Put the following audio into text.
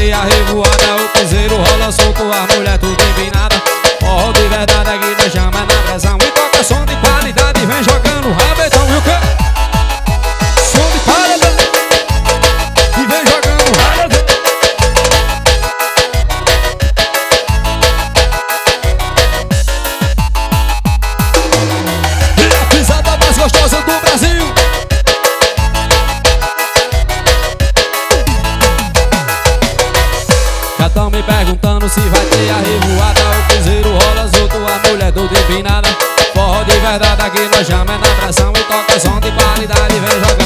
ter a revoada, o piseiro rola solto, a mulher tudo empinada. Forró de verdade aqui nós chama na pressão e toca som de qualidade, vem jogando rabetão e o quê? Som de qualidade e vem jogando rabetão. E a pisada mais gostosa do Brasil. Já tão me perguntando se vai ter a revoada, o piseiro rola solto, a mulher toda empinada. Forró de verdade aqui nós chama na pressão e toca som de qualidade, vem jogando.